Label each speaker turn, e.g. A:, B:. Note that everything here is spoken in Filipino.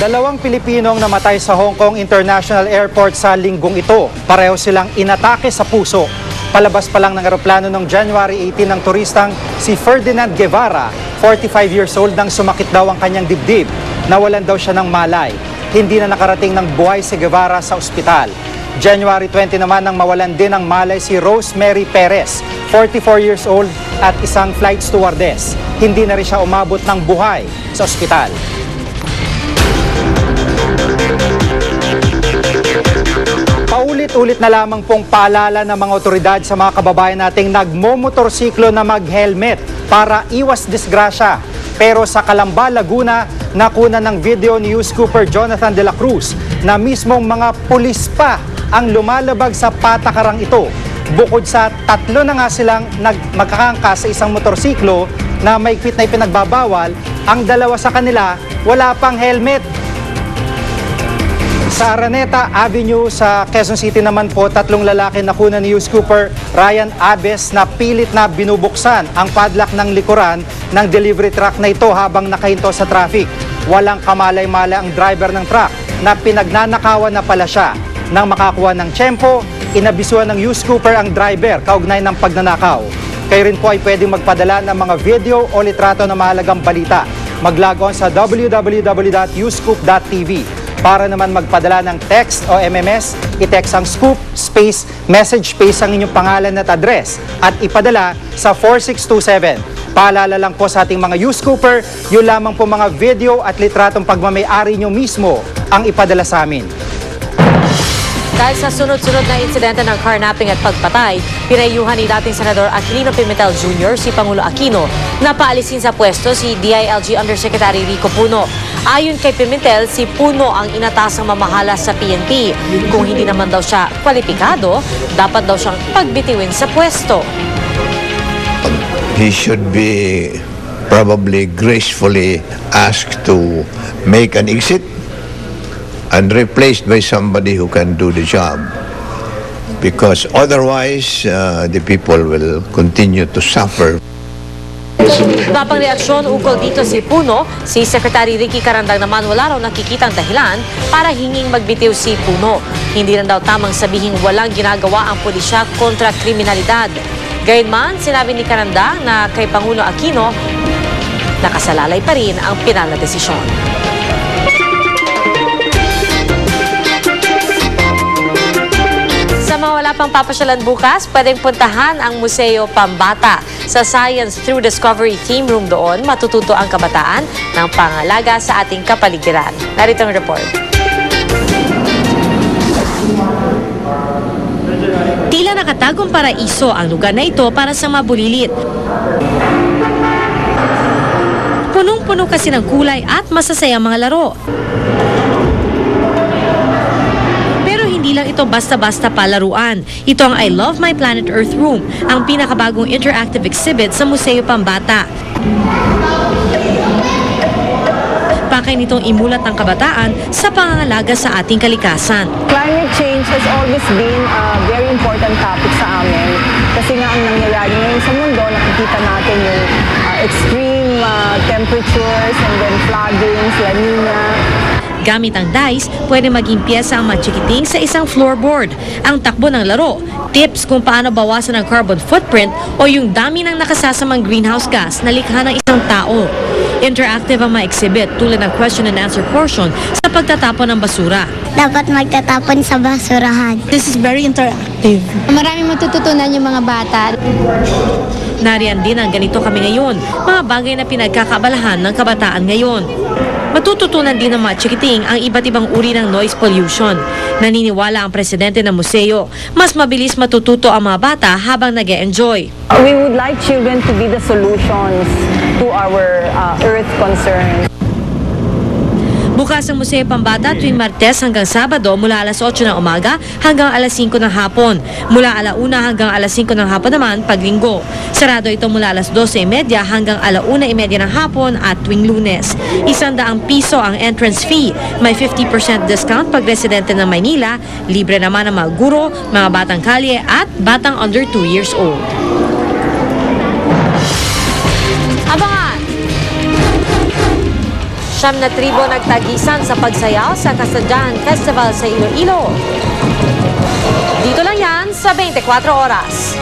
A: Dalawang Pilipinong namatay sa Hong Kong International Airport sa linggong ito. Pareho silang inatake sa puso. Palabas pa lang ng eroplano noong January 18 ng turistang si Ferdinand Guevara, 45 years old, nang sumakit daw ang kanyang dibdib. Nawalan daw siya ng malay. Hindi na nakarating ng buhay si Guevara sa ospital. January 20 naman nang mawalan din ng malay si Rosemary Perez, 44 years old at isang flight stewardess. Hindi na rin siya umabot ng buhay sa ospital. Paulit-ulit na lamang pong paalala ng mga otoridad sa mga kababayan nating nagmomotorsiklo na mag-helmet para iwas disgrasya. Pero sa Calamba, Laguna, nakuna ng video ni News Cooper Jonathan de la Cruz na mismong mga pulis pa ang lumalabag sa patakarang ito. Bukod sa 3 na nga silang magkakangkas sa isang motorsiklo na maigpit na ipinagbabawal, ang 2 sa kanila wala pang helmet. Sa Araneta Avenue sa Quezon City naman po, 3 lalaki nakuna ni News Cooper Ryan Abes na pilit na binubuksan ang padlock ng likuran ng delivery truck na ito habang nakahinto sa traffic. Walang kamalay-malay ang driver ng truck na pinagnanakawan na pala siya. Nang makakuha ng tiyempo, inabisuan ng News Cooper ang driver kaugnay ng pagnanakaw. Kayo rin po ay pwedeng magpadala ng mga video o litrato na mahalagang balita. Mag-log on sa www.newscoop.tv. Para naman magpadala ng text o MMS, i-text ang scoop, space, message space ang inyong pangalan at address at ipadala sa 4627. Paalala lang po sa ating mga News Cooper, yun lamang po mga video at litratong pagmamay-ari nyo mismo ang ipadala sa amin.
B: Dahil sa sunod-sunod na insidente ng carnapping at pagpatay, pinayuhan ni dating Senador Aquilino Pimentel Jr. si Pangulo Aquino na paalisin sa pwesto si DILG Undersecretary Rico Puno. Ayon kay Pimentel, si Puno ang inatasang mamahala sa PNP. Kung hindi naman daw siya kwalipikado, dapat daw siyang pagbitiwin sa pwesto.
C: He should be probably gracefully asked to make an exit and replaced by somebody who can do the job, because otherwise the people will continue to suffer.
B: Iba pang reaksyon ukol dito si Puno, si Secretary Ricky Carandang naman wala raw nakikitang dahilan para hinging magbitiw si Puno. Hindi rin daw tamang sabihing walang ginagawa ang pulisya kontra kriminalidad. Gayunman, sinabi ni Carandang na kay Pangulo Aquino, nakasalalay pa rin ang pinal na desisyon. Sa mga wala pang papasyalan bukas, pwedeng puntahan ang Museo Pambata. Sa Science Through Discovery Team Room doon, matututo ang kabataan ng pangalaga sa ating kapaligiran. Narito ang report. Tila nakatagong paraiso ang lugar na ito para sa mabulilit. Punong-puno kasi ng kulay at masasayang mga laro. Hindi lang ito basta-basta palaruan. Ito ang I Love My Planet Earth Room, ang pinakabagong interactive exhibit sa Museo Pambata. Pakay nitong imulat ng kabataan sa pangangalaga sa ating kalikasan.
D: Climate change has always been a very important topic sa amin. Kasi nga ang nangyayari ngayon sa mundo, nakikita natin yung extreme temperatures and then floodings, La Nina.
B: Gamit ang dice, pwede maging piyesa ang machikiting sa isang floorboard. Ang takbo ng laro, tips kung paano bawasan ang carbon footprint o yung dami ng nakasasamang greenhouse gas na likha ng isang tao. Interactive ang mga exhibit tulad ng question and answer portion sa pagtatapon ng basura.
E: Dapat magtatapon sa basurahan.
F: This is very interactive. Maraming matututunan yung mga bata.
B: Nariyan din ang ganito kami ngayon, mga bagay na pinagkakabalahan ng kabataan ngayon. Matututunan din ng mga chikiting ang iba't ibang uri ng noise pollution. Naniniwala ang presidente ng museo, mas mabilis matututo ang mga bata habang nag-e-enjoy.
D: We would like children to be the solutions to our earth concerns.
B: Bukas ang Museo Pambata tuwing Martes hanggang Sabado mula alas 8 ng umaga hanggang alas 5 ng hapon. Mula alauna hanggang alas 5 ng hapon naman pag linggo. Sarado ito mula alas 12:30 hanggang alauna:30 ng hapon at tuwing Lunes. 100 piso ang entrance fee. May 50% discount pag residente ng Maynila. Libre naman ang mga guro, mga batang kalye at batang under 2 years old. Abangan! Siyam na tribo nagtagisan sa pagsayaw sa Kasadyahan Festival sa Iloilo. Dito lang yan sa 24 Oras.